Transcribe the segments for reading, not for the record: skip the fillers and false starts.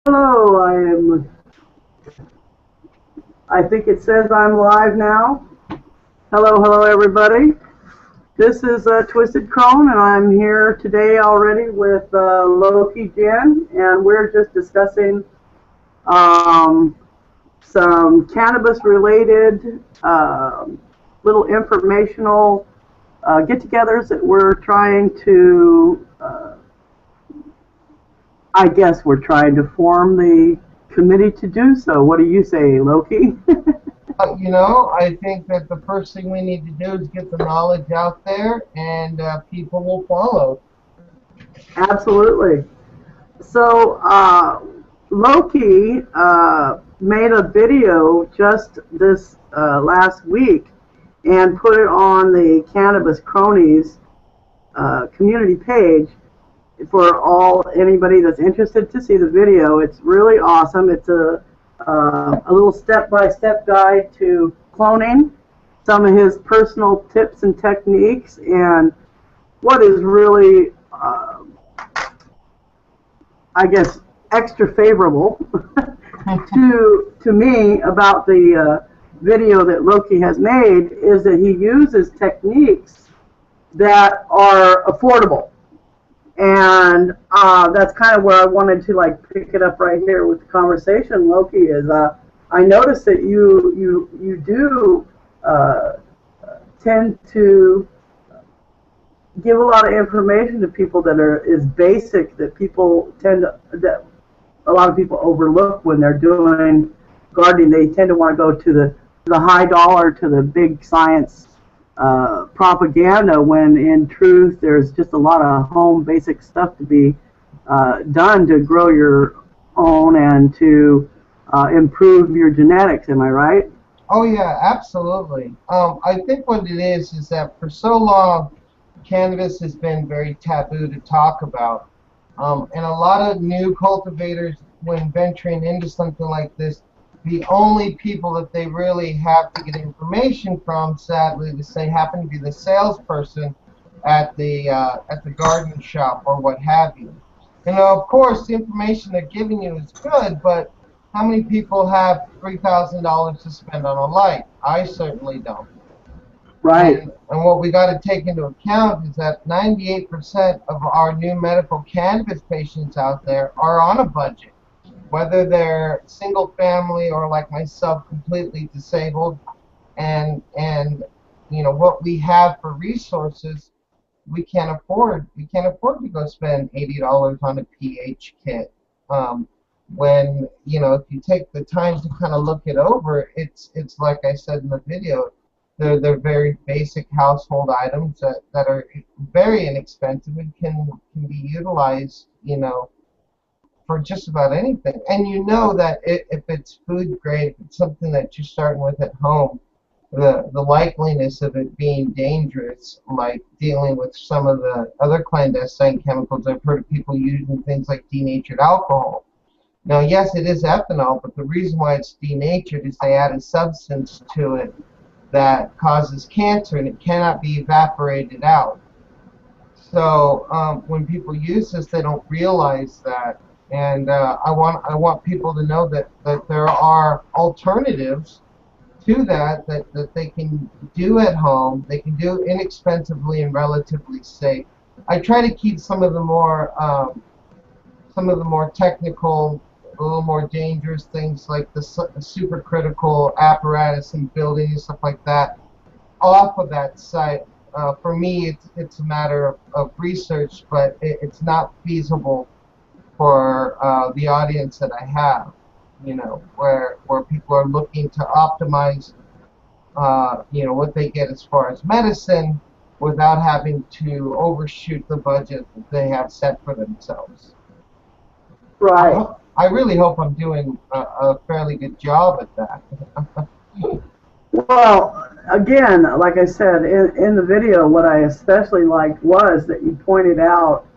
Hello, I think it says I'm live now. Hello, everybody. This is Twisted Crone, and I'm here today already with Loki Jen, and we're just discussing um, some cannabis-related little informational get-togethers that we're trying to, I guess we're trying to form the committee to do so. What do you say, Loki? I think that the first thing we need to do is get the knowledge out there, and people will follow. Absolutely. So Loki made a video just this last week and put it on the Cannabis Cronies community page for anybody that's interested to see the video. It's really awesome. It's a little step-by-step guide to cloning, some of his personal tips and techniques, and what is really I guess, extra favorable to me about the video that Loki has made is that he uses techniques that are affordable, and that's kind of where I wanted to pick it up right here with the conversation. Loki is I noticed that you do tend to give a lot of information to people that is basic, that people tend to, that a lot of people overlook when they're doing gardening. They tend to want to go to the high dollar, to the big science propaganda, when in truth there's just a lot of home basic stuff to be done to grow your own and to improve your genetics. Am I right? Oh yeah, absolutely. I think what it is that for so long, cannabis has been very taboo to talk about, and a lot of new cultivators, when venturing into something like this, the only people that they really have to get information from, sadly to say, happen to be the salesperson at the garden shop or what have you. You know, of course, the information they're giving you is good, but how many people have $3,000 to spend on a light? I certainly don't. Right. And what we got to take into account is that 98% of our new medical cannabis patients out there are on a budget, whether they're single family or like myself, completely disabled. And what we have for resources, we can't afford. We can't afford to go spend $80 on a pH kit. When if you take the time to kind of look it over, it's like I said in the video, they're very basic household items that are very inexpensive and can be utilized, for just about anything. And you know that if it's food grade, if it's something that you're starting with at home, the likeliness of it being dangerous, like dealing with some of the other clandestine chemicals, I've heard of people using things like denatured alcohol. Now, yes, it is ethanol, but the reason why it's denatured is they add a substance to it that causes cancer, and it cannot be evaporated out. So when people use this, they don't realize that. And I want people to know that there are alternatives to that they can do at home. They can do inexpensively and relatively safe. I try to keep some of the more technical, a little more dangerous things like the supercritical apparatus and building and stuff like that off of that site. For me, it's a matter of research, but it's not feasible for the audience that I have. Where people are looking to optimize, what they get as far as medicine without having to overshoot the budget that they have set for themselves. I, Right. ho- I really hope I'm doing a fairly good job at that. Well, again, like I said in the video, what I especially liked was that you pointed out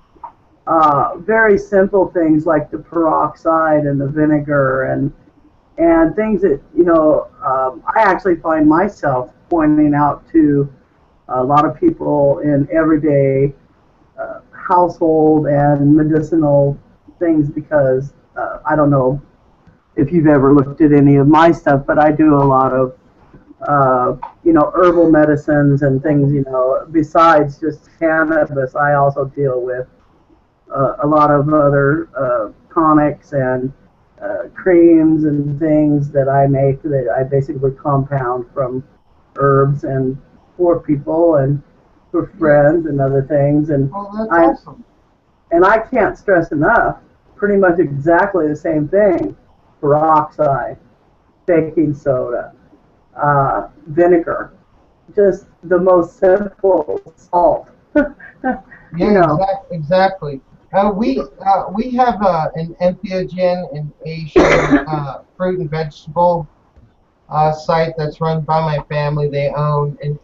very simple things like the peroxide and the vinegar and things that I actually find myself pointing out to a lot of people in everyday household and medicinal things, because I don't know if you've ever looked at any of my stuff, but I do a lot of herbal medicines and things. Besides just cannabis, I also deal with a lot of other tonics and creams and things that I make that I basically compound from herbs and for people and for friends and other things. And Oh, that's awesome. and I can't stress enough, pretty much exactly the same thing: peroxide, baking soda, vinegar, just the most simple salt. Yeah, exactly. We have an entheogen and Asian fruit and vegetable site that's run by my family. They own an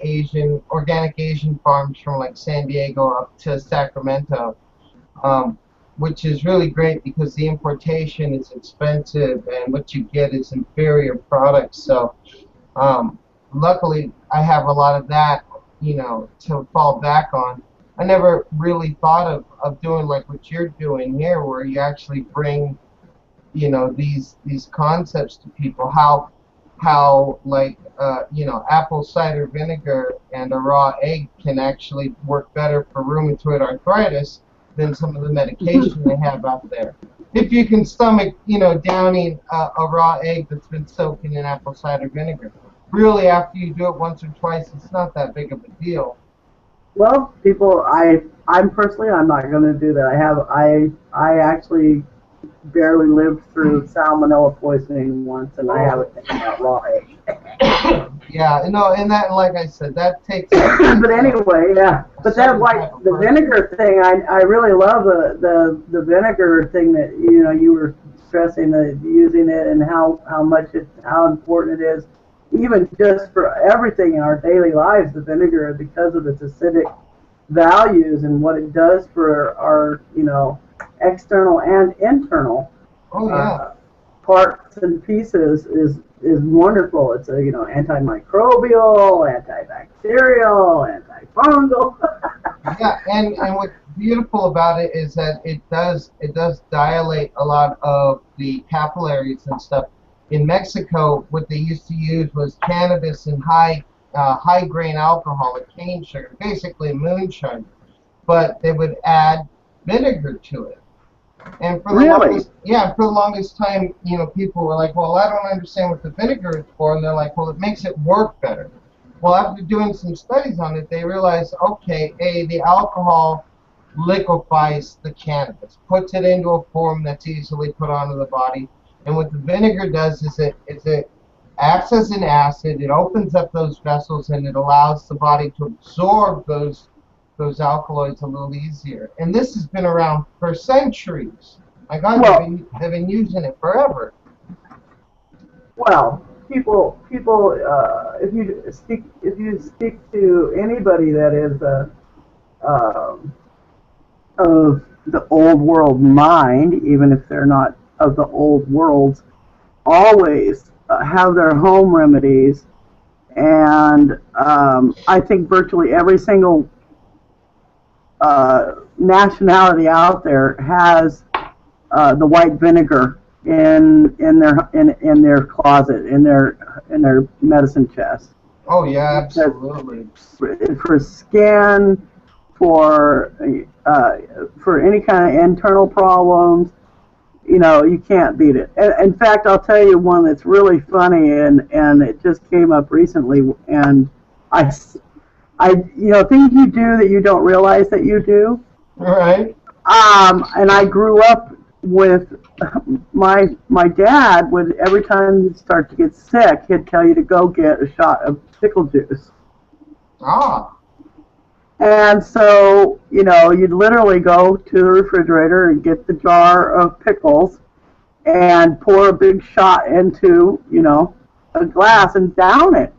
organic Asian farms from like San Diego up to Sacramento, um, which is really great because the importation is expensive and what you get is inferior products. So um, luckily, I have a lot of that, to fall back on. I never really thought of doing like what you're doing here, where you actually bring, these concepts to people. How like apple cider vinegar and a raw egg can actually work better for rheumatoid arthritis than some of the medication they have out there. If you can stomach, downing a raw egg that's been soaked in apple cider vinegar. Really, after you do it once or twice, it's not that big of a deal. Well, I'm not going to do that. I actually barely lived through salmonella poisoning once, and I haven't taken out raw egg. Yeah, and that, like I said, that takes. But anyway, yeah. But the vinegar thing, I really love the vinegar thing that you were stressing, that using it and how important it is, even just for everything in our daily lives. The vinegar, because of its acidic values and what it does for our external and internal Oh yeah. parts and pieces, is wonderful. It's antimicrobial, antibacterial, antifungal. Yeah, and what's beautiful about it is that it does dilate a lot of the capillaries and stuff. In Mexico, what they used to use was cannabis and high grain alcohol, like cane sugar, basically moonshine, but they would add vinegar to it. And for the longest time, people were like, "Well, I don't understand what the vinegar is for," and they're like, "Well, it makes it work better." Well, after doing some studies on it, they realized, okay, the alcohol liquefies the cannabis, puts it into a form that's easily put onto the body, and what the vinegar does is it acts as an acid. It opens up those vessels and it allows the body to absorb those alkaloids a little easier. And this has been around for centuries. My God, they've been using it forever. Well, people, if you speak to anybody that is of the old world mind, even if they're not of the old worlds, always have their home remedies, and I think virtually every single nationality out there has the white vinegar in their closet, in their medicine chest. Oh yeah, absolutely. For skin, for any kind of internal problems, you can't beat it. In fact, I'll tell you one that's really funny, and it just came up recently, and things you do that you don't realize that you do. Right. And I grew up with my dad would, every time you'd start to get sick, he'd tell you to go get a shot of pickle juice. Ah. And so, you'd literally go to the refrigerator and get the jar of pickles and pour a big shot into, a glass and down it.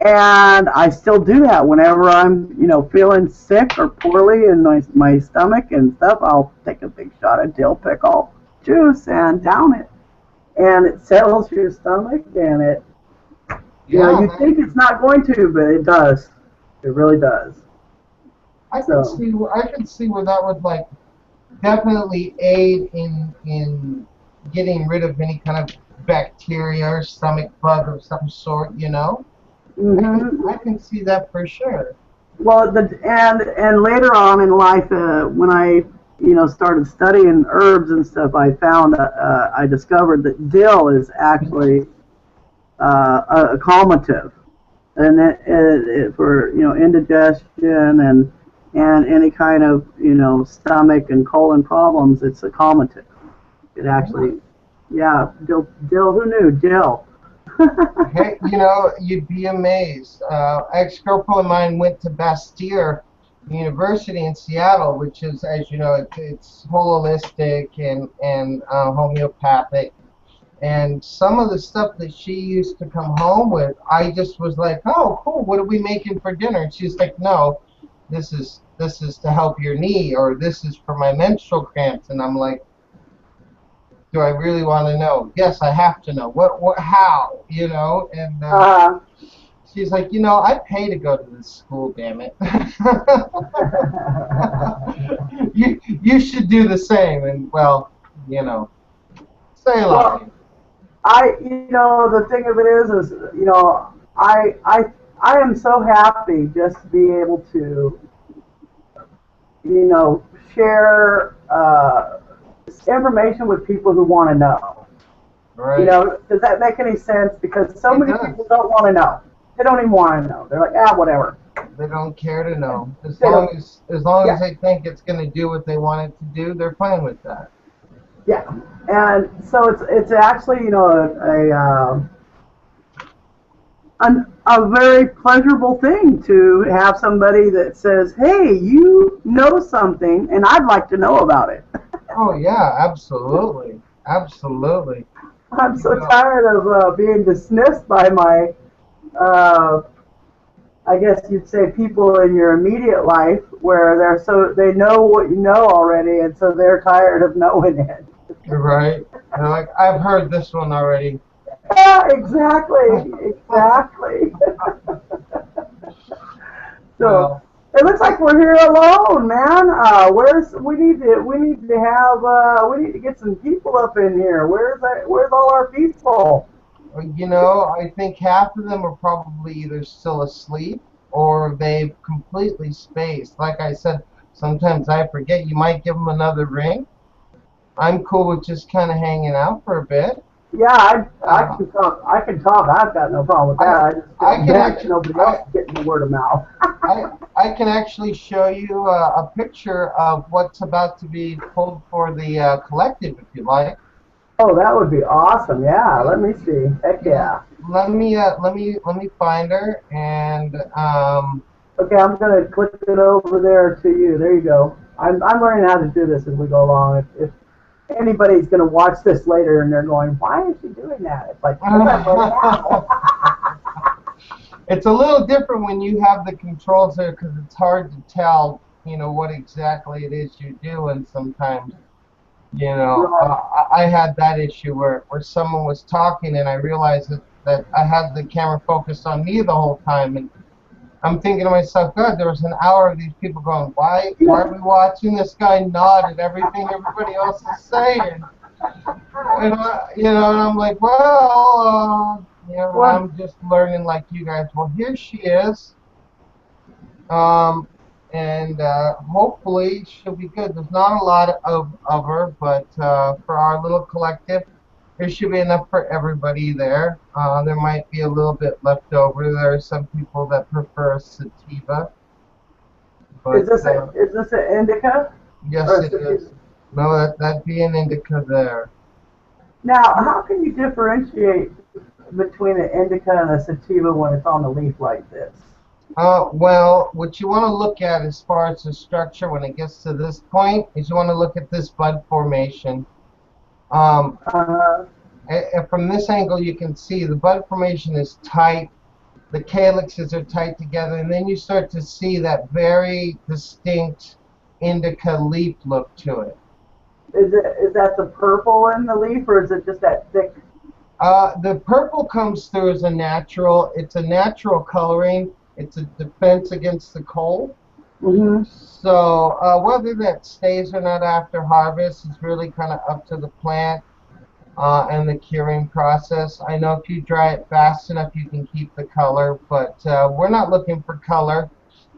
And I still do that whenever I'm, feeling sick or poorly in my stomach and stuff. I'll take a big shot of dill pickle juice and down it. And it settles your stomach, and you think it's not going to, but it does. It really does. I can see where that would definitely aid in getting rid of any kind of bacteria or stomach bug of some sort, you know. Hmm. I can see that for sure. Well, and later on in life, when I started studying herbs and stuff, I discovered that dill is actually a calmative, and for indigestion and any kind of stomach and colon problems, it's a calmative. It actually, yeah, dill. Who knew dill? Hey, you know, you'd be amazed. Ex-girlfriend of mine went to Bastyr University in Seattle, which is, as you know, it's holistic and homeopathic. And some of the stuff that she used to come home with, I just was like, "Oh, cool. What are we making for dinner?" And she's like, "No, this is to help your knee, or this is for my menstrual cramps." And I'm like, "Do I really want to know?" Yes, I have to know. How? You know? And Uh, she's like, I pay to go to this school, damn it. You should do the same. And well, say well, lottie. the thing of it is, I am so happy just to be able to, share information with people who want to know. Right. Does that make any sense? Because so It many does. people don't want to know. They don't even want to know. They're like, whatever. They don't care to know. As They long don't. as Yeah, they think it's going to do what they want it to do, they're fine with that. yeah. And so it's actually a very pleasurable thing to have somebody that says, "Hey, you know something, and I'd like to know about it." Oh yeah, absolutely, absolutely. I'm You so know, tired of being dismissed by my, uh, I guess you'd say, people in your immediate life, where they know what you know already, and so they're tired of knowing it. you're right. They're like, I've heard this one already. Yeah, exactly, exactly. So Well, it looks like we're here alone, man. Where's we need to get some people up in here. Where's all our people? I think half of them are probably either still asleep or they've completely spaced. Like I said, sometimes I forget. You might give them another ring. I'm cool with just kind of hanging out for a bit. Yeah, I Uh, can talk. I can talk. I've got no problem with I that. I just feel I can bad that actually nobody else is getting the word of mouth. I can actually show you a picture of what's about to be pulled for the collective, if you like. Oh, that would be awesome. Yeah, Yeah, let me see. Heck yeah. yeah. Let me find her and Okay, I'm gonna click it over there to you. There you go. I'm learning how to do this as we go along. If anybody's gonna watch this later and they're going, "Why is she doing that?" It's like, because I'm learning how. it's a little different when you have the controls there because it's hard to tell, what exactly it is you're doing sometimes. Right. I had that issue where someone was talking and I realized that I had the camera focused on me the whole time and I'm thinking to myself, God, there was an hour of these people going, why are we watching this guy nod at everything everybody else is saying? And I'm like, well, Well, I'm just learning like you guys. Well, here she is, um, and hopefully she'll be good. There's not a lot of her, but for our little collective, there should be enough for everybody there. There might be a little bit left over. There are some people that prefer a sativa, but is this an indica yes, or a it sativa? is. No, that'd be an indica there. Now, how can you differentiate between an indica and a sativa when it's on the leaf like this? Well, what you want to look at as far as the structure when it gets to this point is you want to look at this bud formation. Um, Uh, and from this angle, you can see the bud formation is tight. The calyxes are tight together, and then you start to see that very distinct indica leaf look to it. is that the purple in the leaf, or is it just that thick? The purple comes through as it's a natural coloring. It's a defense against the cold. Mm-hmm. So whether that stays or not after harvest is really kind of up to the plant. and the curing process. I know if you dry it fast enough, you can keep the color, but we're not looking for color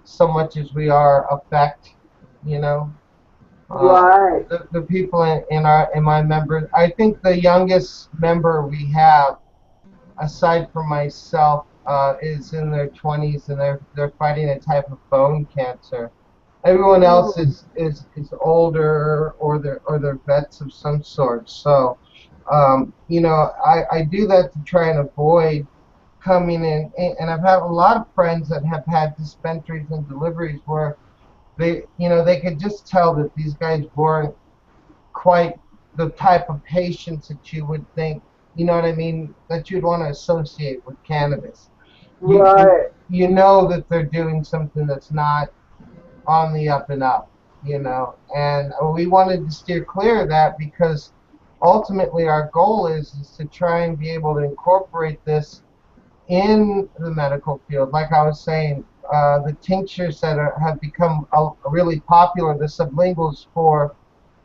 so much as we are effect, you know. Right. The people in my members, I think the youngest member we have, aside from myself, is in their 20s, and they're fighting a type of bone cancer. Everyone else Mm. is older, or they're vets of some sort. So, you know, I do that to try and avoid coming in, and I've had a lot of friends that have had dispensaries and deliveries where they could just tell that these guys weren't quite the type of patients that you would think, you know what I mean, that you'd want to associate with cannabis. You you Right. you know that they're doing something that's not on the up and up, and we wanted to steer clear of that because ultimately our goal is to try and be able to incorporate this in the medical field. Like I was saying, the tinctures that have become really popular, the sublinguals for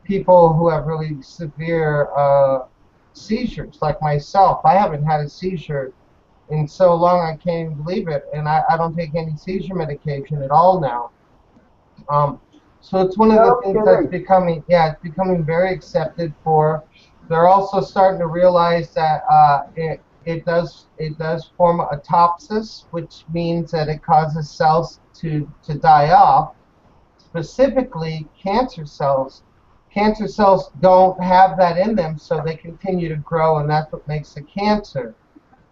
people who have really severe seizures, like myself. I haven't had a seizure in so long I can't even believe it, and I don't take any seizure medication at all now. Um, so it's one of the No things that's kidding. becoming, yeah, it's becoming very accepted for. They're also starting to realize that it does form autopsis, which means that it causes cells to die off, specifically cancer cells. Cancer cells don't have that in them, so they continue to grow, and that's what makes the cancer.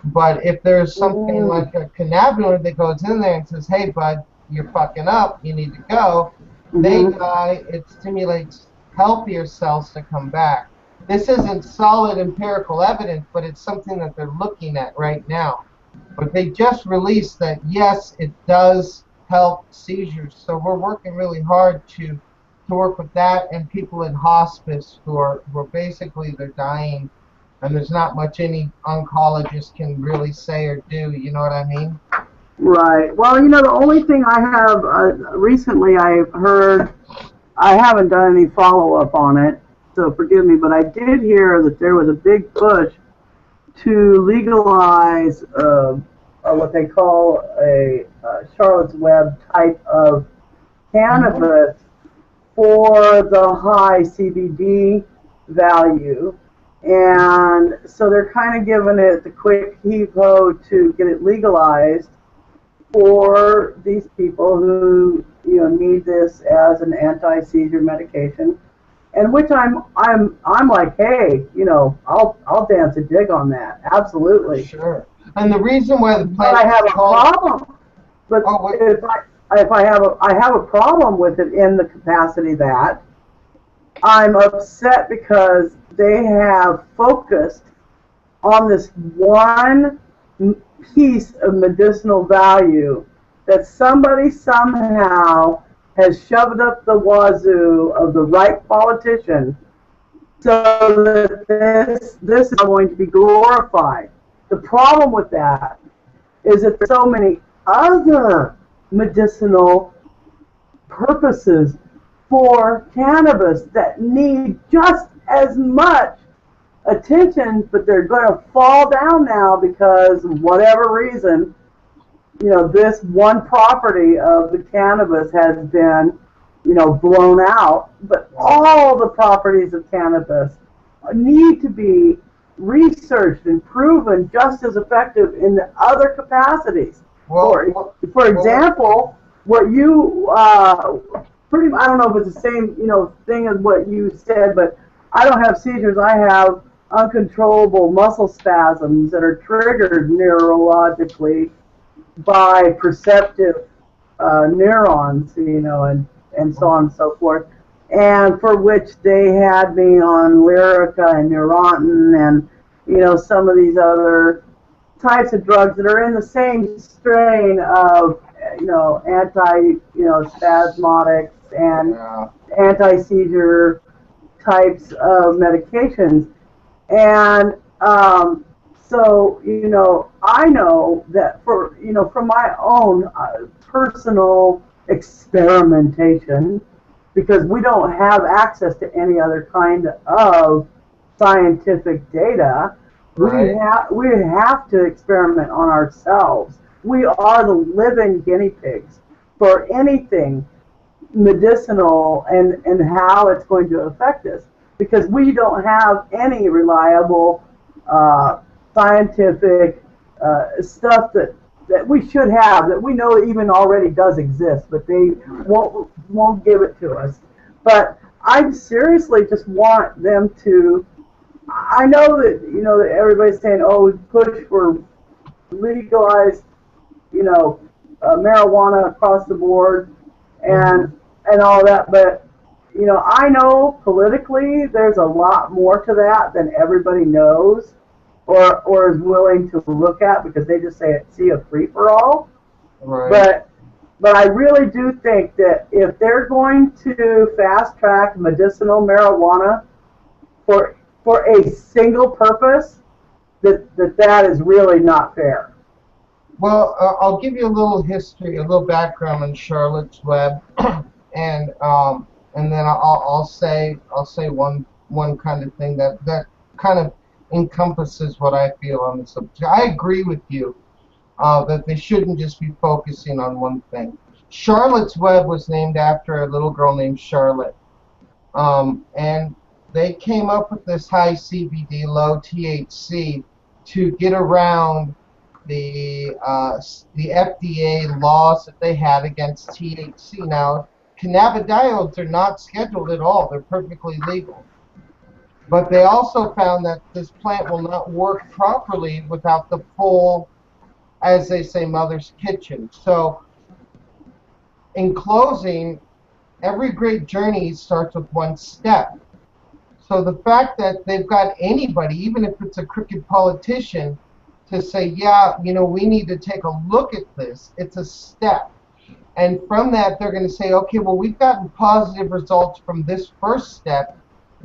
But if there's something Mm. like a cannabinoid that goes in there and says, hey, bud, you're fucking up, you need to go, they Mm-hmm. die. It stimulates healthier cells to come back. This isn't solid empirical evidence, but it's something that they're looking at right now. But they just released that, yes, it does help seizures. So we're working really hard to work with that and people in hospice who are basically they're dying, and there's not much any oncologist can really say or do. You know what I mean? Right. Well, the only thing I have recently I've heard, I haven't done any follow up on it, so forgive me, but I did hear that there was a big push to legalize what they call a Charlotte's Web type of Mm-hmm. cannabis for the high CBD value. And so they're kind of giving it the quick heave ho to get it legalized for these people who need this as an anti-seizure medication, and which I'm like, hey, I'll dance a jig on that, absolutely. Sure. And the reason why the But plant I have is a called, problem. But oh, wait, if I have a problem with it in the capacity that I'm upset because they have focused on this one piece of medicinal value that somebody somehow has shoved up the wazoo of the right politician, so that this is going to be glorified. The problem with that is that there's so many other medicinal purposes for cannabis that need just as much attention, but they're going to fall down now because whatever reason, this one property of the cannabis has been, blown out. But all the properties of cannabis need to be researched and proven just as effective in the other capacities. well, For, well, for well, example, what you pretty, I don't know if it's the same, thing as what you said, but I don't have seizures. I have uncontrollable muscle spasms that are triggered neurologically by perceptive neurons, and so on and so forth, and for which they had me on Lyrica and Neurontin and, some of these other types of drugs that are in the same strain of, spasmodics and yeah. anti-seizure types of medications. And so, I know that from my own personal experimentation, because we don't have access to any other kind of scientific data. Right. We have to experiment on ourselves. We are the living guinea pigs for anything medicinal and how it's going to affect us, because we don't have any reliable scientific stuff that we should have, that we know even already does exist, but they won't give it to us. But I seriously just want them to. I know that that everybody's saying, "Oh, push for legalized, marijuana across the board," Mm-hmm. and all that. But I know politically there's a lot more to that than everybody knows or is willing to look at, because they just see a free for all. Right. But I really do think that if they're going to fast track medicinal marijuana for a single purpose, that is really not fair. Well, I'll give you a little history, a little background on Charlotte's Web, and then I'll say one kind of thing that kind of encompasses what I feel on the subject. I agree with you that they shouldn't just be focusing on one thing. Charlotte's Web was named after a little girl named Charlotte, and they came up with this high CBD, low THC to get around the FDA laws that they had against THC. Now, cannabidiols are not scheduled at all; they're perfectly legal. But they also found that this plant will not work properly without the full, as they say, mother's kitchen. So, in closing, every great journey starts with one step. So the fact that they've got anybody, even if it's a crooked politician, to say, yeah, we need to take a look at this, it's a step. And from that, they're going to say, okay, well, we've gotten positive results from this first step.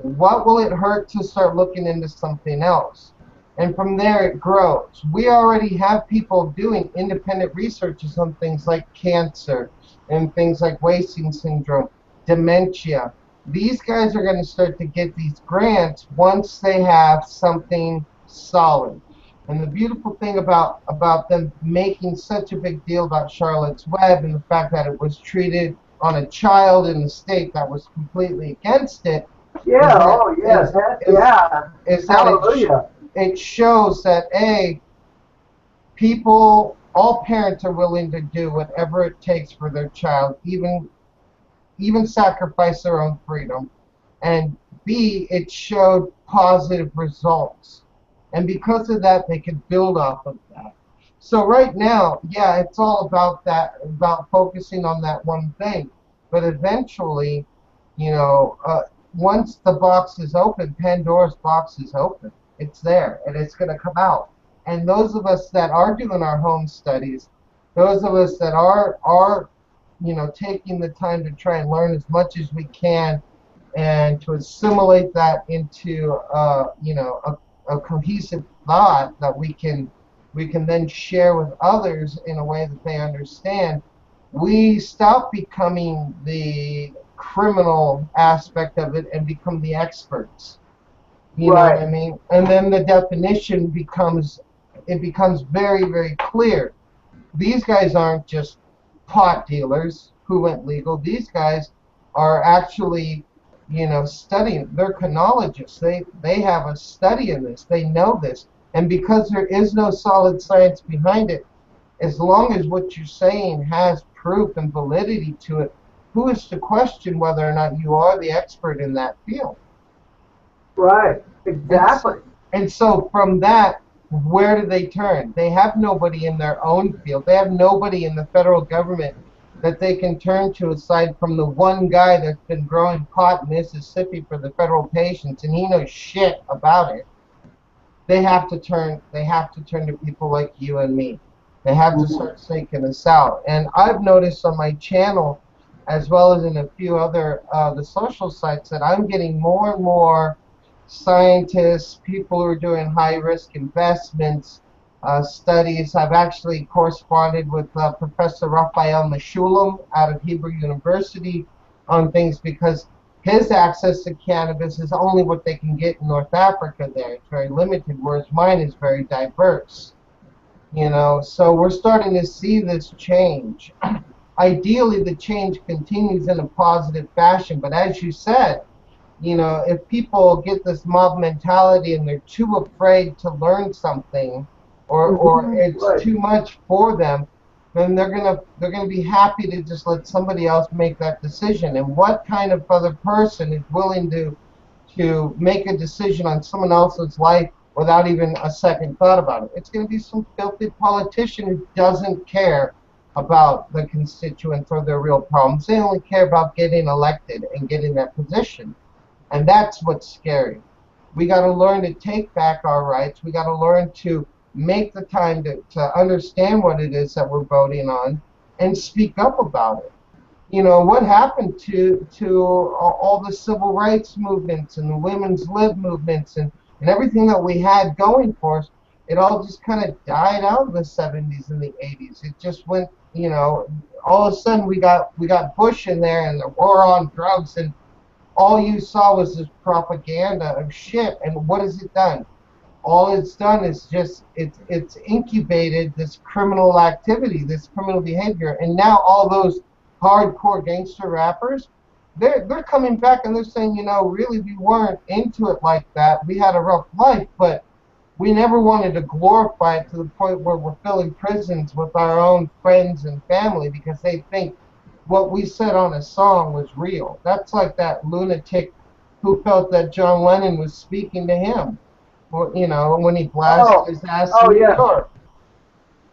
What will it hurt to start looking into something else? And from there, it grows. We already have people doing independent researches on things like cancer and things like wasting syndrome, dementia. These guys are going to start to get these grants once they have something solid. And the beautiful thing about them making such a big deal about Charlotte's Web and the fact that it was treated on a child in a state that was completely against it is Yeah. that Oh, yes. Yeah. is that Hallelujah. it shows that people, all parents are willing to do whatever it takes for their child, even sacrifice their own freedom. And B, it showed positive results. And because of that, they could build off of that. So right now, yeah, it's all about that, about focusing on that one thing. But eventually, once the box is open, Pandora's box is open. It's there, and it's going to come out. And those of us that are doing our home studies, those of us that are taking the time to try and learn as much as we can and to assimilate that into a cohesive thought that we can then share with others in a way that they understand. We stop becoming the criminal aspect of it and become the experts. You know what Right. I mean? And then the definition becomes very, very clear. These guys aren't just pot dealers who went legal. These guys are actually, studying. They're chronologists. They have a study in this. They know this. And because there is no solid science behind it, as long as what you're saying has proof and validity to it, who is to question whether or not you are the expert in that field? Right. And Exactly. and so from that, where do they turn? They have nobody in their own field. They have nobody in the federal government that they can turn to aside from the one guy that's been growing pot in Mississippi for the federal patients, and he knows shit about it. They have to turn to people like you and me. They have to Mhm. start seeking us out. And I've noticed on my channel, as well as in a few other the social sites, that I'm getting more and more scientists, people who are doing high risk investments, studies. I've actually corresponded with Professor Raphael Meshulam out of Hebrew University on things because his access to cannabis is only what they can get in North Africa there. It's very limited, whereas mine is very diverse. You know, so we're starting to see this change. Ideally, the change continues in a positive fashion, but as you said, you know, if people get this mob mentality and they're too afraid to learn something, or it's Right. too much for them, then they're gonna be happy to just let somebody else make that decision. And what kind of other person is willing to make a decision on someone else's life without even a second thought about it? It's going to be some filthy politician who doesn't care about the constituents or their real problems. They only care about getting elected and getting that position. And that's what's scary. We got to learn to take back our rights. We got to learn to make the time to understand what it is that we're voting on and speak up about it. You know, what happened to all the civil rights movements and the women's lib movements and everything that we had going for us? It all just kind of died out in the 70s and the 80s. It just went, you know, all of a sudden we got Bush in there and the war on drugs, and all you saw was this propaganda of shit. And what has it done? All it's done is just it's incubated this criminal activity, this criminal behavior, and now all those hardcore gangster rappers, they're coming back and they're saying, you know, really we weren't into it like that. We had a rough life, but we never wanted to glorify it to the point where we're filling prisons with our own friends and family because they think what we said on a song was real. That's like that lunatic who felt that John Lennon was speaking to him, or, you know, when he blasted his ass in New York.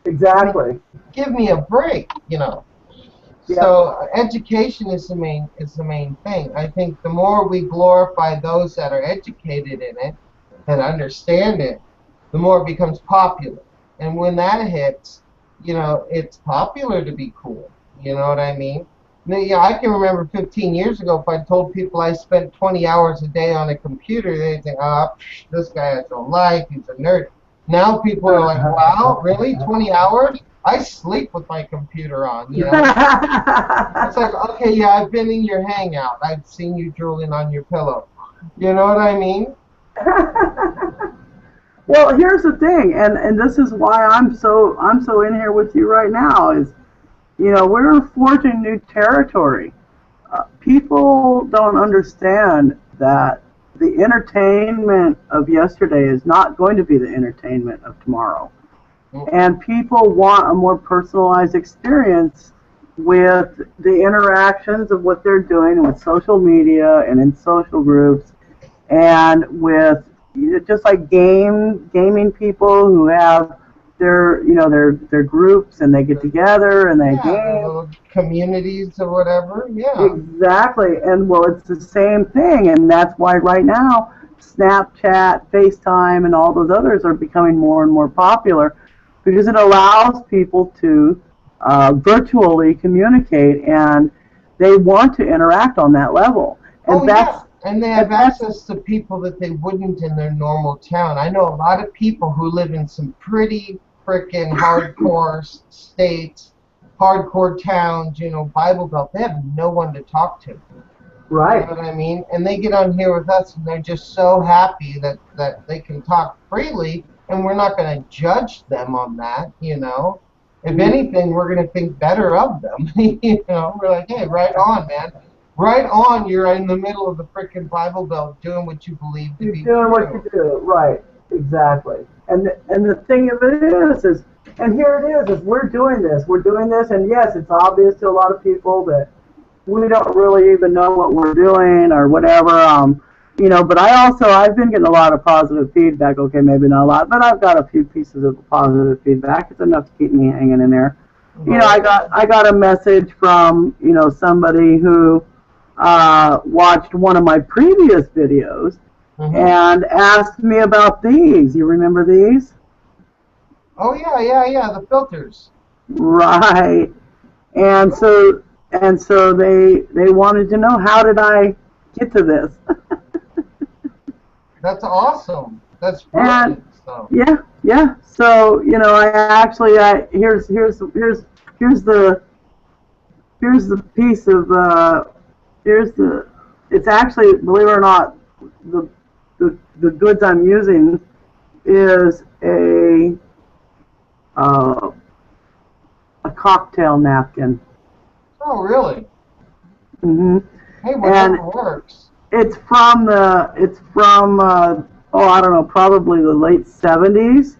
Exactly. I mean, give me a break, you know. Yep. So education is the main thing. I think the more we glorify those that are educated in it, that understand it, the more it becomes popular. And when that hits, you know, it's popular to be cool. You know what I mean? Yeah, I can remember 15 years ago, if I told people I spent 20 hours a day on a computer, they'd think, oh, this guy has no life, he's a nerd. Now people are like, wow, really? 20 hours? I sleep with my computer on, you know? It's like, okay, yeah, I've been in your hangout. I've seen you drooling on your pillow. You know what I mean? Well, here's the thing, and this is why I'm so in here with you right now, is, you know, we're forging new territory. People don't understand that the entertainment of yesterday is not going to be the entertainment of tomorrow. And people want a more personalized experience with the interactions of what they're doing with social media and in social groups, and with, you know, just like gaming people who have their, you know, their groups, and they get together and they game. Communities or whatever, yeah. Exactly, and well, it's the same thing, and that's why right now Snapchat, FaceTime, and all those others are becoming more and more popular, because it allows people to virtually communicate, and they want to interact on that level. And and they have access to people that they wouldn't in their normal town. I know a lot of people who live in some pretty frickin' hardcore states, hardcore towns, you know, Bible Belt. They have no one to talk to. Right. You know what I mean? And they get on here with us, and they're just so happy that they can talk freely, and we're not going to judge them on that, you know. If anything, we're going to think better of them. You know, we're like, hey, right on, man. Right on, you're in the middle of the frickin' Bible Belt doing what you believe to be true. Doing what you do, right, exactly. And the thing of it is, and here it is we're doing this, and yes, it's obvious to a lot of people that we don't really even know what we're doing or whatever, you know, but I've been getting a lot of positive feedback. Okay, maybe not a lot, but I've got a few pieces of positive feedback. It's enough to keep me hanging in there. You know, I got a message from, you know, somebody who watched one of my previous videos and asked me about these. You remember these? Oh yeah, the filters. Right. And so they wanted to know, how did I get to this? That's awesome. That's brilliant. Yeah. So, you know, here's the piece of here's the it's actually, believe it or not, the goods I'm using is uh, a cocktail napkin. Oh, really? Hmm. Hey, whatever works. It's from I don't know, probably the late 70s.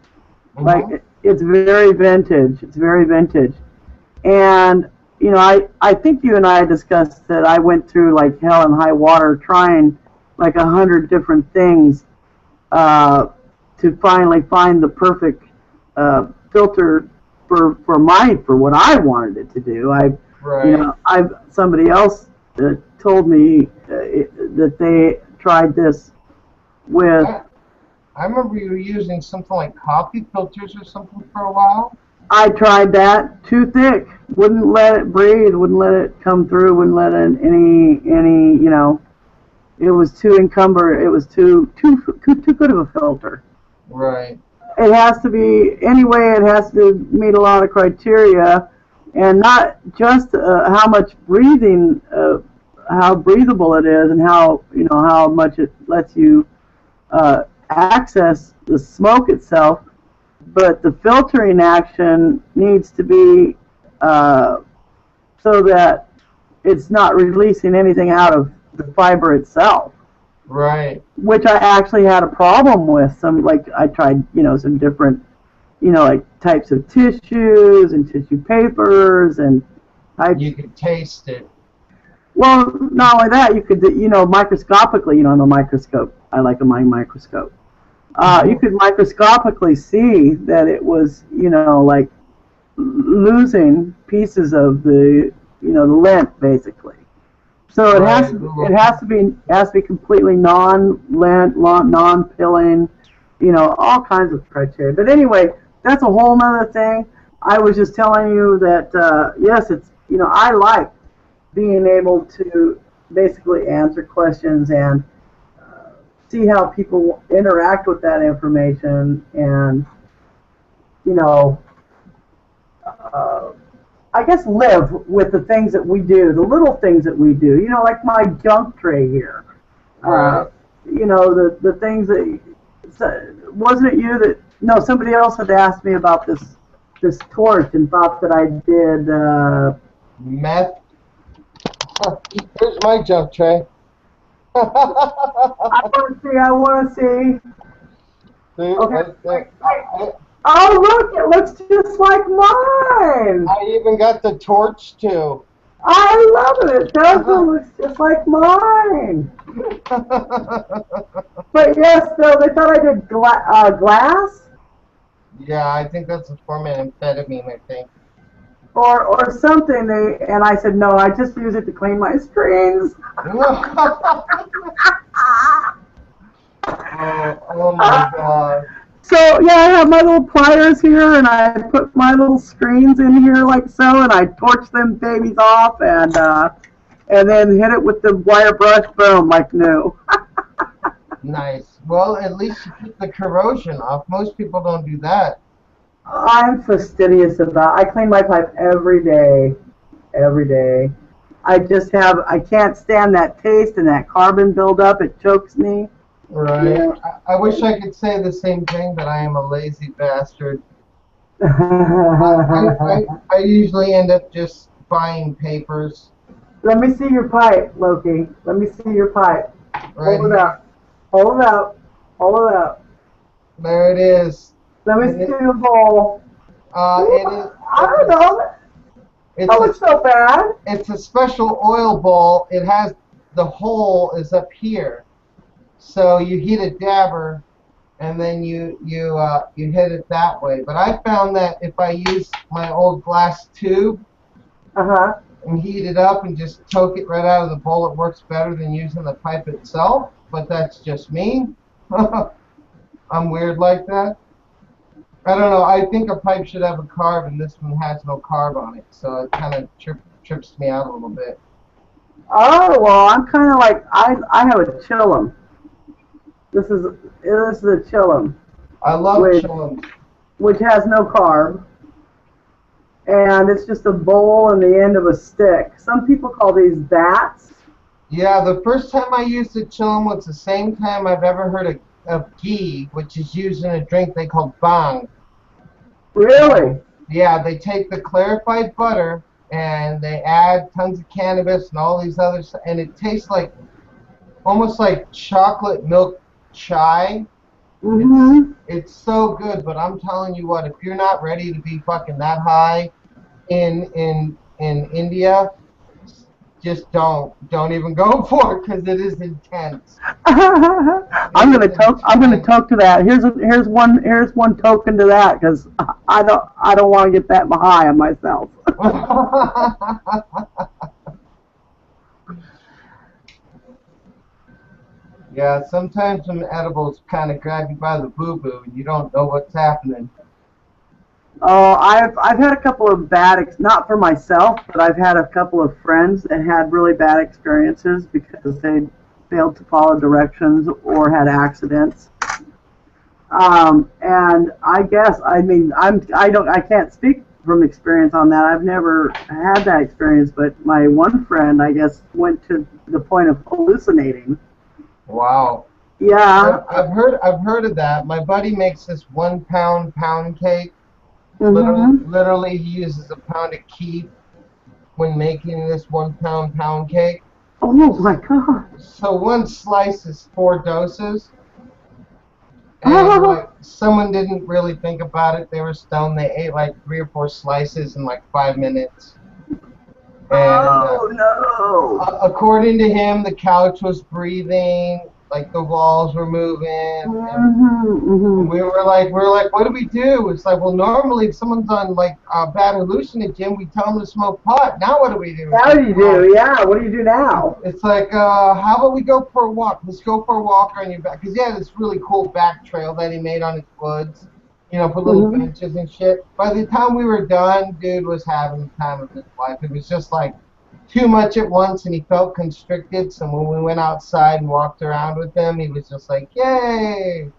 Like, it's very vintage. It's very vintage. And, you know, I think you and I discussed that I went through like hell and high water trying like 100 different things to finally find the perfect filter for what I wanted it to do. You know, somebody else told me that they tried this with. I remember you were using something like coffee filters or something for a while. I tried that. Too thick. Wouldn't let it breathe. Wouldn't let it come through. Wouldn't let it any. You know, it was too encumbered. It was too good of a filter. Right. It has to be anyway. It has to meet a lot of criteria, and not just how much breathing, how breathable it is, and how much it lets you access the smoke itself, but the filtering action needs to be so that it's not releasing anything out of the fiber itself. Right. Which I actually had a problem with. I tried, some different, like types of tissues and tissue papers and you could taste it. Well, not only that, you could, microscopically, on a microscope. I like a microscope. You could microscopically see that it was, like losing pieces of the, the lint, basically. So it has to be completely non-lint, non-pilling, all kinds of criteria. But anyway, that's a whole nother thing. I was just telling you that yes, it's I like being able to basically answer questions and see how people interact with that information, and I guess live with the things that we do, the little things that we do. Like my junk tray here. The things that wasn't it you that somebody else had asked me about this torch and thought that I did meth. Here's my junk tray. I want to see. Okay. Oh, look, it looks just like mine. I even got the torch, too. I love it. It does. It looks just like mine. But yes, so they thought I did glass? Yeah, I think that's a form of amphetamine, I think. Or something, and I said, no, I just use it to clean my screens. Oh my God. So, yeah, I have my little pliers here, and I put my little screens in here like so, and I torch them babies off, and then hit it with the wire brush, boom, like new. Nice. Well, at least you keep the corrosion off. Most people don't do that. I'm fastidious I clean my pipe every day. Every day. I can't stand that taste and that carbon buildup. It chokes me. Right. Yeah. I wish I could say the same thing, but I am a lazy bastard. I usually end up just buying papers. Let me see your pipe, Loki. Let me see your pipe. Right. Hold it up. Hold it up. Hold it up. There it is. Let me see the bowl. It is. I don't know. It looks so bad. It's a special oil bowl. It has the hole is up here, so you heat a dabber, and then you hit it that way. But I found that if I use my old glass tube and heat it up and just toke it right out of the bowl, it works better than using the pipe itself. But that's just me. I'm weird like that. I don't know. I think a pipe should have a carb, and this one has no carb on it, so it kind of trips me out a little bit. Oh, well, I'm kind of like, I have a chillum. This is a chillum. I love chillums. Which has no carb. And it's just a bowl and the end of a stick. Some people call these bats. Yeah, the first time I used the chillum was the same time I've ever heard of ghee, which is used in a drink they call bang. Really? Yeah, they take the clarified butter and they add tons of cannabis and all these others, and it tastes like almost like chocolate milk chai. It's Mm-hmm. it's so good, but I'm telling you what, if you're not ready to be fucking that high in India, just don't even go for it because it is intense. It I'm is gonna talk. I'm gonna intense. talk to that. Here's one token to that because I don't want to get that high on myself. Yeah, sometimes some edibles kind of grab you by the boo boo and you don't know what's happening. Oh, I've had a couple of not for myself, but I've had a couple of friends that had really bad experiences because they failed to follow directions or had accidents. And I guess I mean I can't speak from experience on that. I've never had that experience, but my one friend I guess went to the point of hallucinating. Wow. Yeah. I've heard of that. My buddy makes this 1 pound cake. Mhm. Literally, he uses a pound of keef when making this 1 pound cake. Oh my God. So one slice is 4 doses, and Oh, like someone didn't really think about it. They were stoned. They ate like 3 or 4 slices in like 5 minutes, and oh no. according to him, the couch was breathing, like the walls were moving, Mhm. and Mhm. we were like, what do we do? It's like, well, normally if someone's on like a bad hallucinogen, we tell them to smoke pot. Now what do we do? It's How like, do you do? Yeah. What do you do now? it's like, how about we go for a walk? Let's go for a walk on your back, because he had this really cool back trail that he made on his woods. Put little Mhm. benches and shit. By the time we were done, dude was having the time of his life. It was just like too much at once, and he felt constricted. So when we went outside and walked around with him, he was just like, "Yay!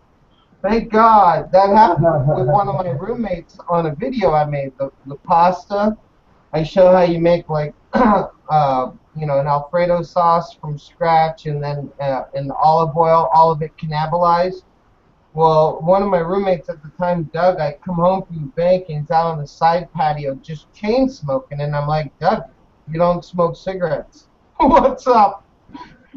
Thank God." That happened with one of my roommates on a video I made. The pasta. I show how you make like an Alfredo sauce from scratch, and then in olive oil, all of it cannibalized. Well, one of my roommates at the time, Doug, I come home from the bank and he's out on the side patio just chain smoking, and I'm like, Doug, you don't smoke cigarettes. What's up?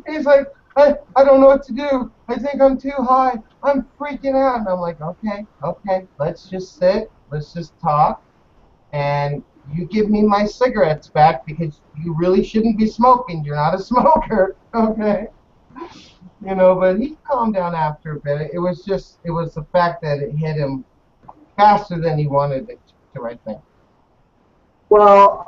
He's like, I don't know what to do. I think I'm too high. I'm freaking out. And I'm like, okay, okay, let's just sit. Let's just talk. And you give me my cigarettes back because you really shouldn't be smoking. You're not a smoker. Okay. But he calmed down after a bit. It was the fact that it hit him faster than he wanted it to, I think. Well,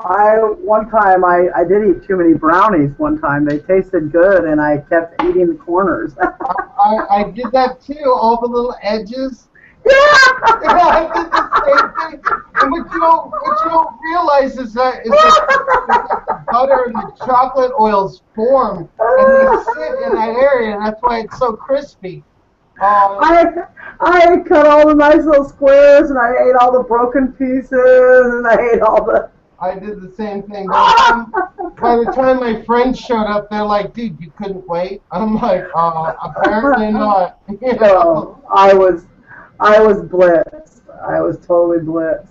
one time I did eat too many brownies. One time they tasted good, and I kept eating the corners. I did that too, all the little edges. Yeah, Yeah. I did the same thing. And what you don't realize is that the butter and the chocolate oils form and they sit in that area, and that's why it's so crispy. Uh, I I cut all the nice little squares, and I ate all the broken pieces, and I ate all the. I did the same thing. By the time my friends showed up, they're like, "Dude, you couldn't wait." I'm like, apparently not." No, I was blitzed. I was totally blitzed.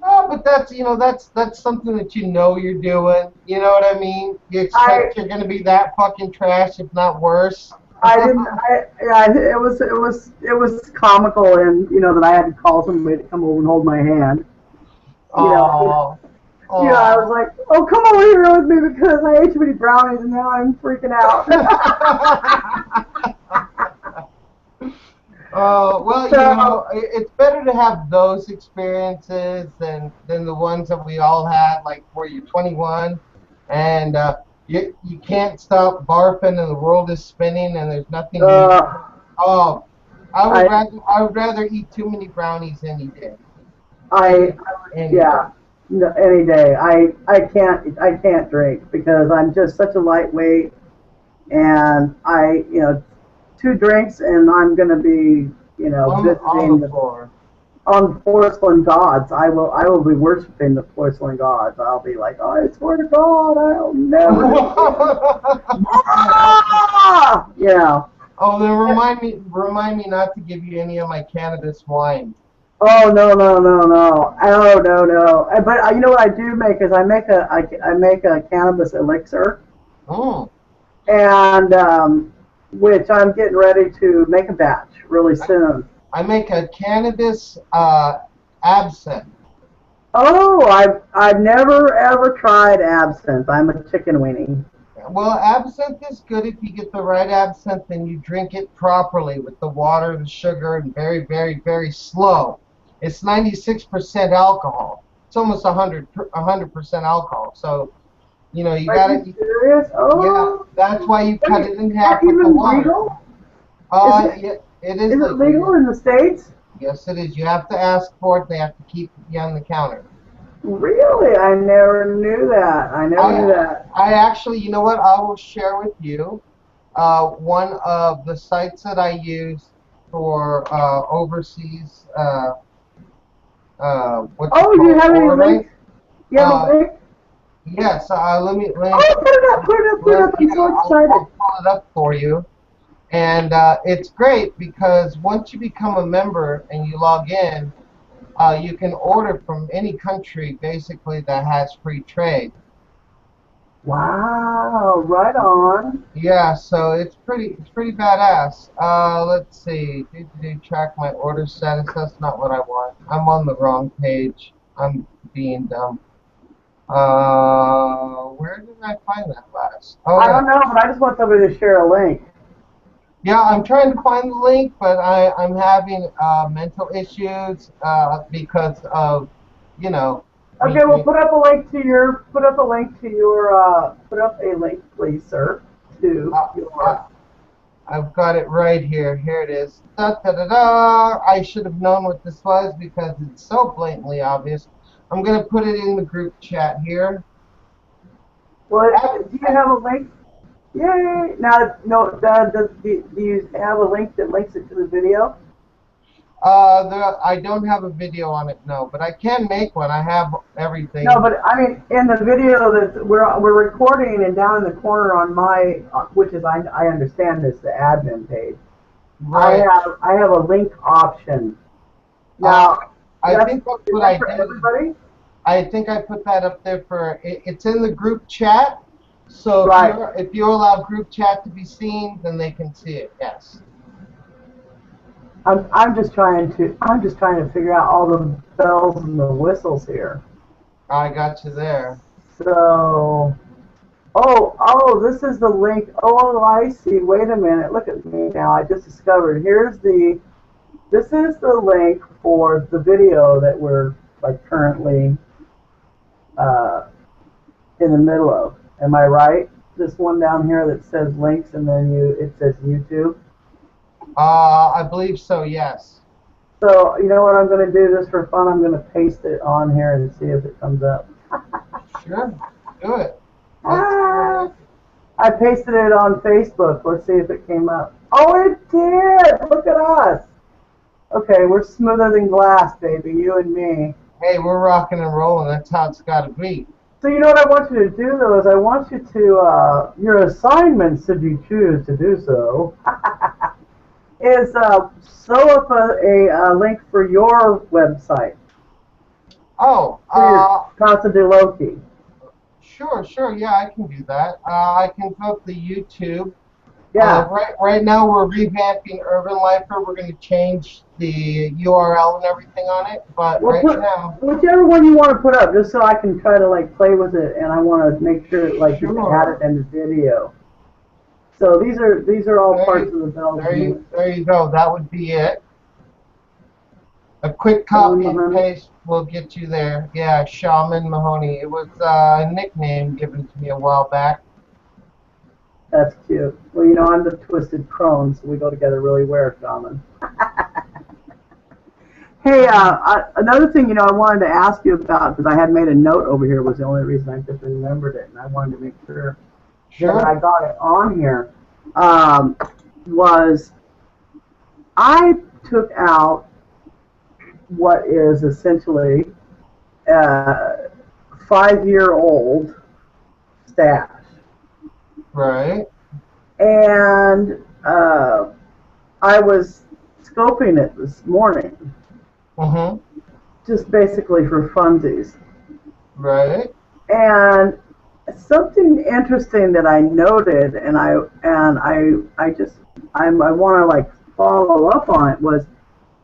No, but that's something that you're doing. You know what I mean? You I expect you're gonna be that fucking trash, if not worse. I didn't. Yeah, it was comical, and that I had to call somebody to come over and hold my hand. You know, Oh, I was oh. like, oh, come over here with me because I ate too many brownies and now I'm freaking out. Well, So, it's better to have those experiences than the ones that we all had, like where you're 21 and you can't stop barfing and the world is spinning and there's nothing you can do. uh, Oh, I, I would rather eat too many brownies any day. I, Any any day. yeah, no, any day. I can't drink because I'm just such a lightweight, and two drinks and I'm gonna be, On visiting the the. floor. on porcelain gods. I will be worshiping the porcelain gods. I'll be like, oh, I swear to God, I'll never. Yeah. Oh, then remind me not to give you any of my cannabis wine. Oh no. Oh no. But you know what I do make is I make a cannabis elixir, Mm. and which I'm getting ready to make a batch really soon. I make a cannabis absinthe. Oh, I've never ever tried absinthe. I'm a chicken weenie. Well, absinthe is good if you get the right absinthe and you drink it properly with the water, the sugar, and very, very, very slow. It's 96% alcohol. It's almost 100% alcohol. So, you know, you Are gotta. you serious? Yeah, Oh, that's why you cut it in is half that with the even water. legal? Yeah, it is Is it legal. legal in the States? Yes, it is. You have to ask for it. They have to keep you on the counter. Really? I never knew that. I never knew that. I actually, you know what? I will share with you one of the sites that I use for overseas. What you Oh, do you call have any ordering? links? You have a Uh, link? yes. Oh, put it up, put it up, put it up. I'm so excited. I'll pull it up for you. And it's great because once you become a member and you log in, you can order from any country basically that has free trade. Wow, right on. Yeah, so it's pretty badass. Let's see. Do track my order status. That's not what I want. I'm on the wrong page. I'm being dumb. Where did I find that last? Oh I yeah. don't know, but I just want somebody to share a link. Yeah, I'm trying to find the link, but I'm having mental issues because of, you know, Okay, well, put up a link to your, put up a link, please, sir, to your. I've got it right here. Here it is. Da, da, da, da. I should have known what this was because it's so blatantly obvious. I'm going to put it in the group chat here. Well, do you have a link? Yay! Now, no, do you have a link that links it to the video? I don't have a video on it, no, but I can make one. I have everything. No, but I mean, in the video that we're recording, and down in the corner on my, which is I understand this, the admin page. Right. I have a link option. Now, I think that's what I for did. everybody. I think I put that up there for it's in the group chat. So Right. if you allow group chat to be seen, then they can see it. Yes. I'm just trying to figure out all the bells and the whistles here. I got you there. So, oh, this is the link. Oh, I see. Wait a minute. Look at me now. I just discovered. This is the link for the video that we're like currently in the middle of. Am I right? This one down here that says links, and then it says YouTube. I believe so. Yes. So you know what I'm going to do just for fun? I'm going to paste it on here and see if it comes up. Sure. Do it. I pasted it on Facebook. Let's see if it came up. Oh, it did! Look at us. Okay, we're smoother than glass, baby. You and me. Hey, we're rocking and rolling. That's how it's got to be. So you know what I want you to do, though, is I want you to, your assignment, should you choose to do so, is sew up a link for your website. Oh, Casa de Loki. Sure. Yeah, I can do that. I can put the YouTube. Yeah. Right now we're revamping Urban Lifer. We're going to change the URL and everything on it. But Well, now, whichever one you want to put up, just so I can try to like play with it, and I want to make sure like you can add it in the video. So these are all parts of the bells. There you go. That would be it. A quick copy and paste will get you there. Yeah, Shaman Mahoney. It was a nickname given to me a while back. That's cute. Well, you know, I'm the Twisted Crone, so we go together really well, Shaman. Hey, another thing, you know, I wanted to ask you about, because I had made a note over here, was the only reason I just remembered it, and I wanted to make sure that I got it on here, was I took out what is essentially a 5-year-old stash. Right. And I was scoping it this morning, just basically for funsies. Right. And something interesting that I noted, and I want to like follow up on it, was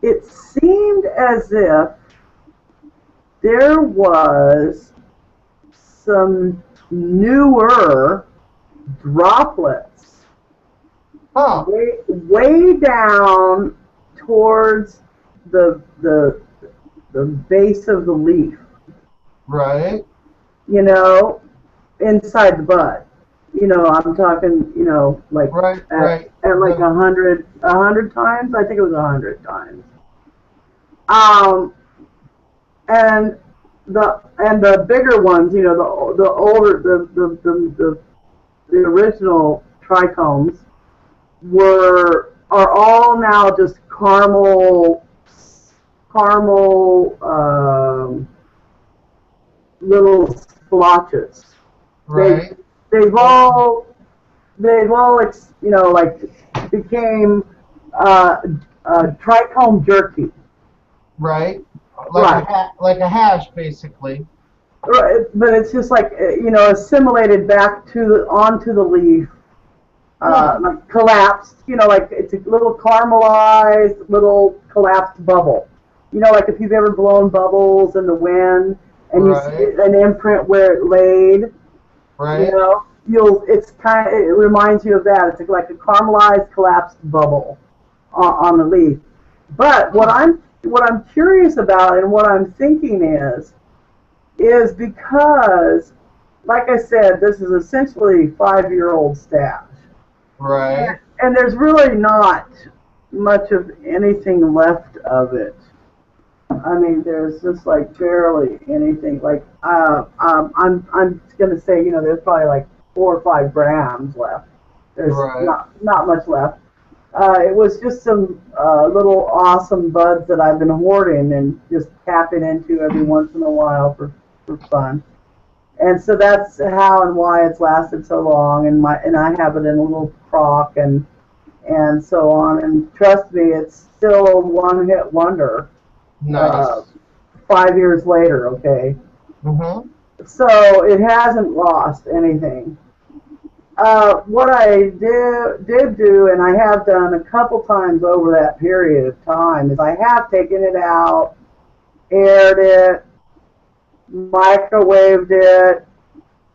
it seemed as if there was some newer droplets way down towards the base of the leaf. Right. You know, inside the bud. You know, I'm talking, you know, like at like 100 times. I think it was 100 times. And the bigger ones, you know, the older the original trichomes are all now just caramel little splotches. Right. They've all you know, like became trichome jerky. Right. Like a hash, basically. Right, but it's just like, you know, assimilated back onto the leaf, like collapsed. You know, like it's a little caramelized, little collapsed bubble. You know, like if you've ever blown bubbles in the wind and you see an imprint where it laid. Right. You know, it reminds you of that. It's like a caramelized, collapsed bubble on the leaf. But what I'm curious about and what I'm thinking is because, like I said, this is essentially 5-year-old stash. Right. And there's really not much of anything left of it. I mean, there's just like barely anything. Like I'm gonna say, you know, there's probably like 4 or 5 grams left. There's not much left. It was just some little awesome buds that I've been hoarding and just tapping into every once in a while for fun. And so that's how and why it's lasted so long. And I have it in a little crock and so on. And trust me, it's still a one-hit wonder. Nice. 5 years later, okay. So it hasn't lost anything. What I did do, and I have done a couple times over that period of time, is I have taken it out, aired it, microwaved it,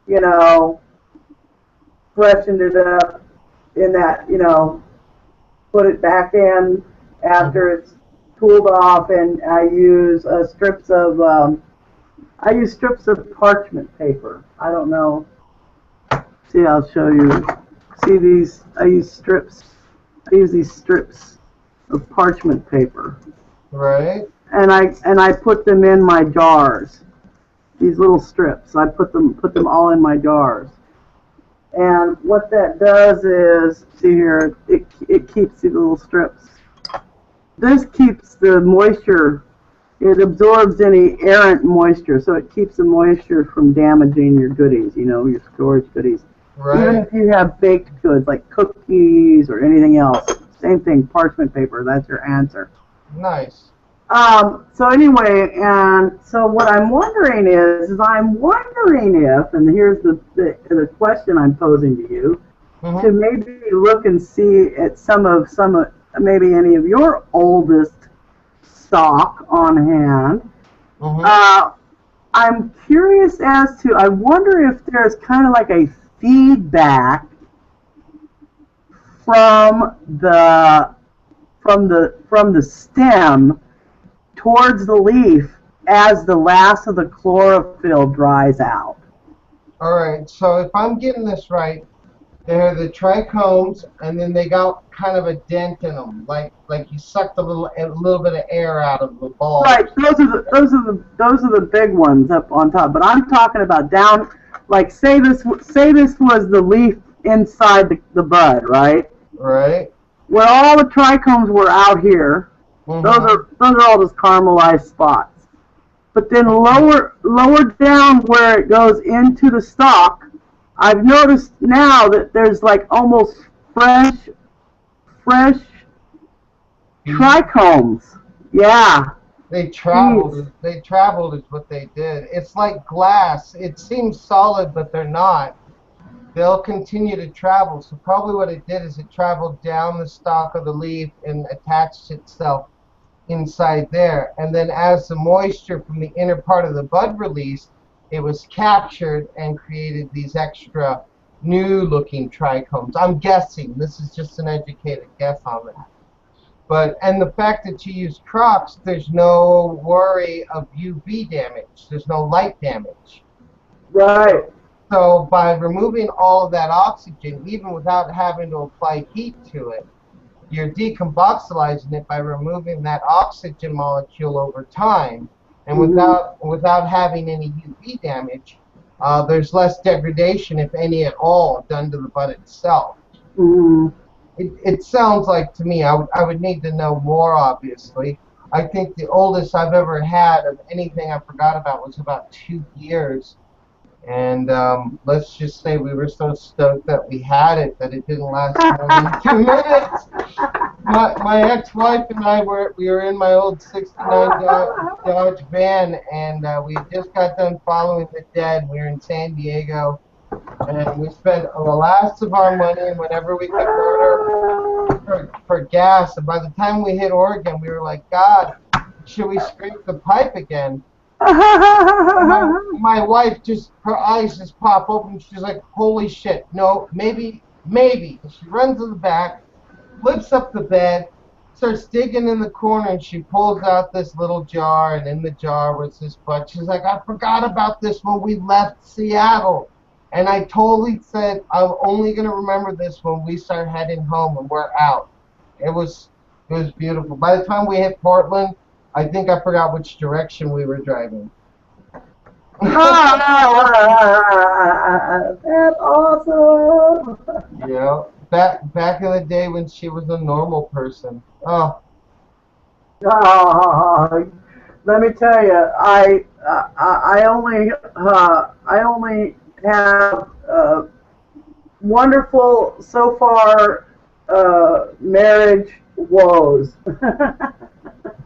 you know, freshened it up in that, you know, put it back in after it's cooled off, and I use strips of parchment paper. I don't know. See, I'll show you. See these? I use these strips of parchment paper. Right. And I put them in my jars. These little strips. I put them all in my jars. And what that does is, see here, it keeps these little strips. This keeps the moisture. It absorbs any errant moisture, so it keeps the moisture from damaging your goodies, you know, your storage goodies. Right. Even if you have baked goods like cookies or anything else, same thing, parchment paper, that's your answer. Nice. So anyway, and so what I'm wondering is I'm wondering if, and here's the question I'm posing to you, to maybe look and see at some of maybe any of your oldest stock on hand. I'm curious as to, I wonder if there's kind of like a feedback from the stem towards the leaf as the last of the chlorophyll dries out. All right, so if I'm getting this right, they're the trichomes, and then they got kind of a dent in them, like you sucked a little bit of air out of the ball. Right, those are the big ones up on top. But I'm talking about down, like say this was the leaf inside the bud, right? Right. Where all the trichomes were out here, Mm-hmm. Those are all just caramelized spots. But then lower down where it goes into the stalk, I've noticed now that there's like almost fresh trichomes. Yeah. They Jeez. traveled. They traveled is what they did. It's like glass. It seems solid, but they're not. They'll continue to travel. So probably what it did is it traveled down the stalk of the leaf and attached itself inside there. And then as the moisture from the inner part of the bud released, it was captured and created these extra new looking trichomes. I'm guessing. This is just an educated guess on that. But and the fact that you use Crocs, there's no worry of UV damage. There's no light damage. Right. So by removing all of that oxygen, even without having to apply heat to it, you're decarboxylizing it by removing that oxygen molecule over time, and without having any UV damage, there's less degradation, if any at all, done to the bud itself. Mm-hmm. It sounds like to me, I would need to know more, obviously. I think the oldest I've ever had of anything I forgot about was about 2 years. And let's just say we were so stoked that we had it that it didn't last more than 2 minutes. My ex-wife and I we were in my old '69 Dodge van, and we had just got done following the dead. We were in San Diego, and we spent the last of our money and whatever we could order for gas. And by the time we hit Oregon, we were like, God, should we scrape the pipe again? My wife her eyes just pop open. She's like, holy shit, no, maybe. She runs to the back, lifts up the bed, starts digging in the corner, and she pulls out this little jar, and in the jar was this bud. She's like, I forgot about this when we left Seattle. And I totally said, I'm only going to remember this when we start heading home and we're out. It was beautiful. By the time we hit Portland, I think I forgot which direction we were driving. That's awesome. Yeah, back in the day when she was a normal person. Oh. Let me tell you, I only have wonderful so far marriage woes.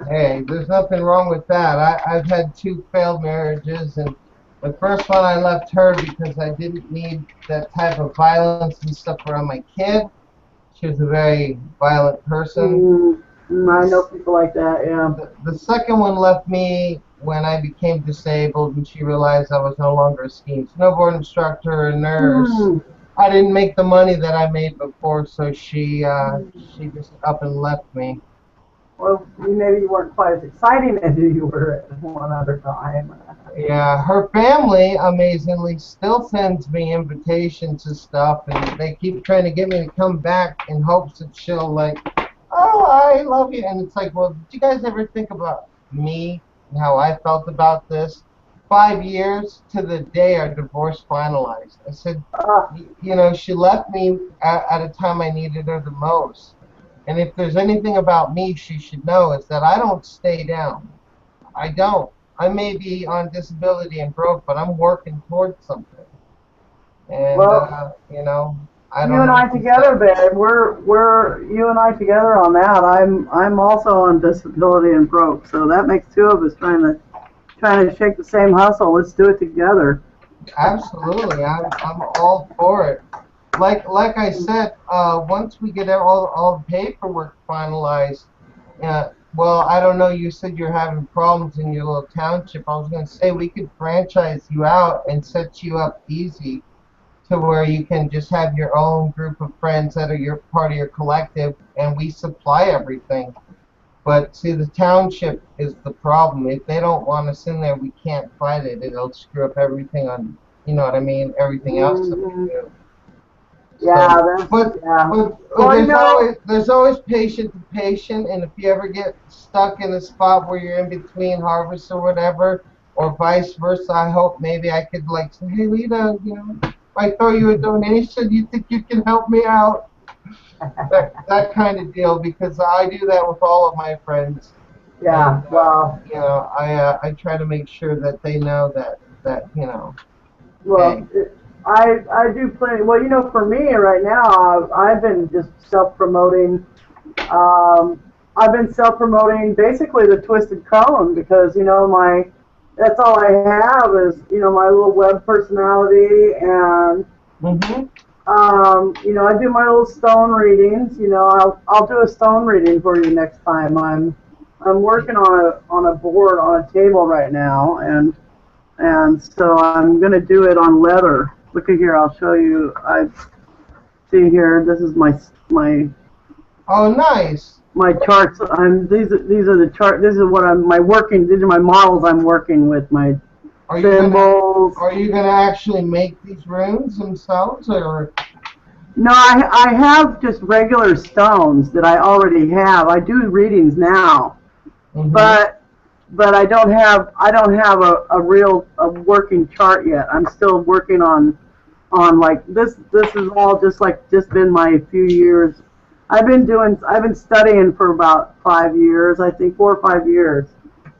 Hey, there's nothing wrong with that. I've had 2 failed marriages, and the first one I left her because I didn't need that type of violence and stuff around my kid. She was a very violent person. I know people like that, yeah. The second one left me when I became disabled, and she realized I was no longer a skiing snowboard instructor or nurse. I didn't make the money that I made before, so she just up and left me. Well, maybe you weren't quite as exciting as you were at one other time. Yeah, her family, amazingly, still sends me invitations and stuff, and they keep trying to get me to come back in hopes that she'll, like, oh, I love you. And it's like, well, did you guys ever think about me and how I felt about this? 5 years to the day our divorce finalized. I said, you know, she left me at a time I needed her the most. And if there's anything about me she should know, is that I don't stay down. I don't. I may be on disability and broke, but I'm working towards something. And, well, you know, I don't you and know I together, babe. We're you and I together on that. I'm also on disability and broke, so that makes 2 of us trying to shake the same hustle. Let's do it together. Absolutely, I'm all for it. Like I said, once we get all the paperwork finalized, well, I don't know. You said you're having problems in your little township. I was going to say we could franchise you out and set you up easy to where you can just have your own group of friends that are your part of your collective, and we supply everything. But see, the township is the problem. If they don't want us in there, we can't fight it. It'll screw up everything on, you know what I mean, everything else that we do. Yeah, so, but there's always patient to patient, and if you ever get stuck in a spot where you're in between harvests or whatever, or vice versa, I hope maybe I could like say, hey Lita, you know, if I throw you a donation, you think you can help me out? that kind of deal, because I do that with all of my friends. Yeah, And well, you know, I try to make sure that they know that you know, hey. well, I do plenty. Well, for me right now, I've been just self-promoting. Um, I've been self-promoting basically the Twisted Cone because that's all I have is my little web personality and Mm-hmm. I do my little stone readings. I'll do a stone reading for you next time. I'm working on a board on a table right now, and so I'm gonna do it on leather. Look at here. I'll show you. I see here. This is my Oh, nice. my charts. These are the chart. This is what I'm my working. These are my models I'm working with. My symbols. Are you gonna actually make these runes themselves, or? No, I have just regular stones that I already have. I do readings now, Mm-hmm. but I don't have a real working chart yet. I'm still working on like this. This is all just been my few years. I've been studying for about 5 years. I think 4 or 5 years.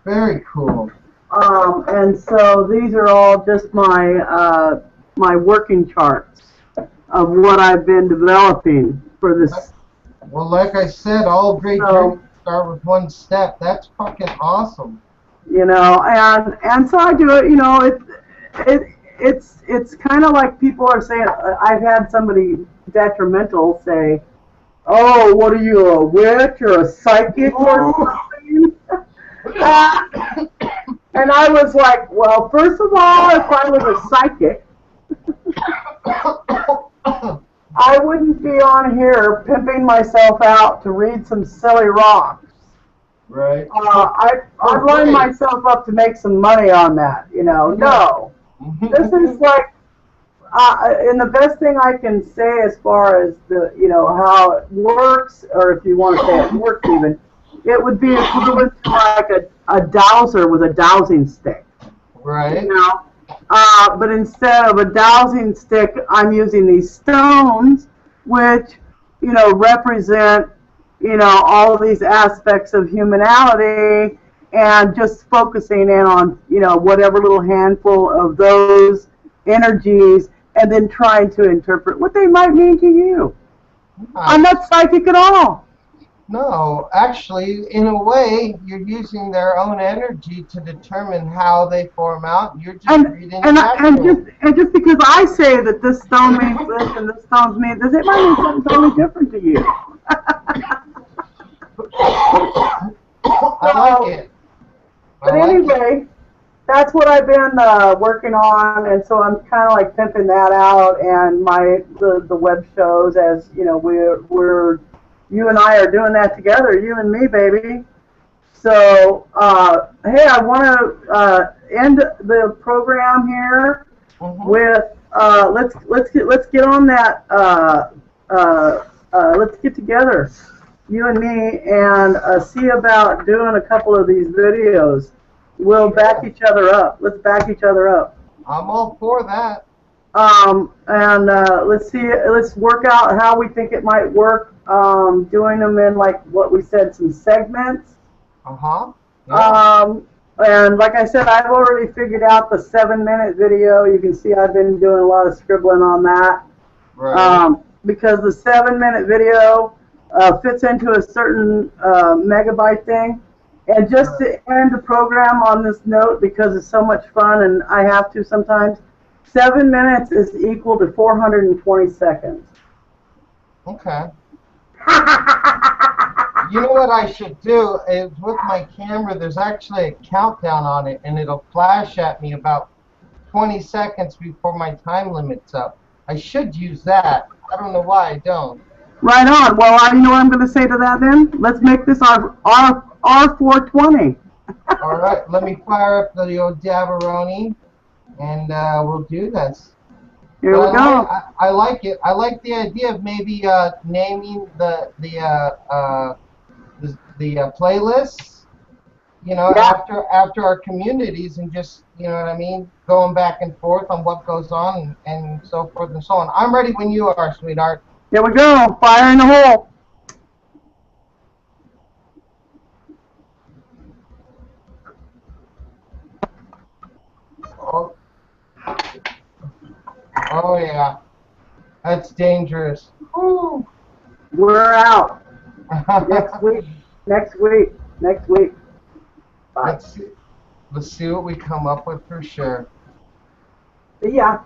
Very cool. And so these are all just my working charts of what I've been developing for this. Well, like I said, all great So, journeys start with one step. That's fucking awesome. and so I do it. It's kind of like people are saying. I've had somebody detrimental say, "Oh, what are you, a witch or a psychic or something?" And I was like, "Well, first of all, if I was a psychic, I wouldn't be on here pimping myself out to read some silly rocks. Right. I'd line myself up to make some money on that. No, this is like, and the best thing I can say as far as how it works, or if you want to say it works even, it would be equivalent to like a dowser with a dowsing stick. Right. But instead of a dowsing stick, I'm using these stones, which, represent, all of these aspects of humanity, and just focusing in on, whatever little handful of those energies, and then trying to interpret what they might mean to you. I'm not psychic at all. No, actually, in a way, you're using their own energy to determine how they form out. You're just reading and just because I say that this stone means this and this stone means this, it might mean something totally different to you. I like it. But anyway, that's what I've been working on, and so I'm kind of like pimping that out, and the web shows, as we're you and I are doing that together, you and me, baby. So, hey, I want to end the program here with let's get on that. Let's get together, you and me, and see about doing a couple of these videos. We'll back each other up. Let's back each other up. I'm all for that. And let's work out how we think it might work. Doing them in, like what we said, some segments. Yeah. And like I said, I've already figured out the 7-minute video. You can see I've been doing a lot of scribbling on that. Right. Because the 7-minute video fits into a certain megabyte thing. And just to end the program on this note, because it's so much fun and I have to sometimes, 7 minutes is equal to 420 seconds. Okay. You know what I should do is, with my camera, there's actually a countdown on it, and it'll flash at me about 20 seconds before my time limit's up. I should use that. I don't know why I don't. Right on. Well, you know what I'm going to say to that then? Let's make this our R420. All right, let me fire up the old Dabaroni, and we'll do this. Here we go. I like it. I like the idea of maybe naming the playlists, after our communities, and just, you know what I mean, going back and forth on what goes on, and so forth and so on. I'm ready when you are, sweetheart. Here we go. Fire in the hole. Oh, oh yeah. That's dangerous. Woo. We're out. Next week. Next week. Next week. Bye. Let's see what we come up with for sure. See ya.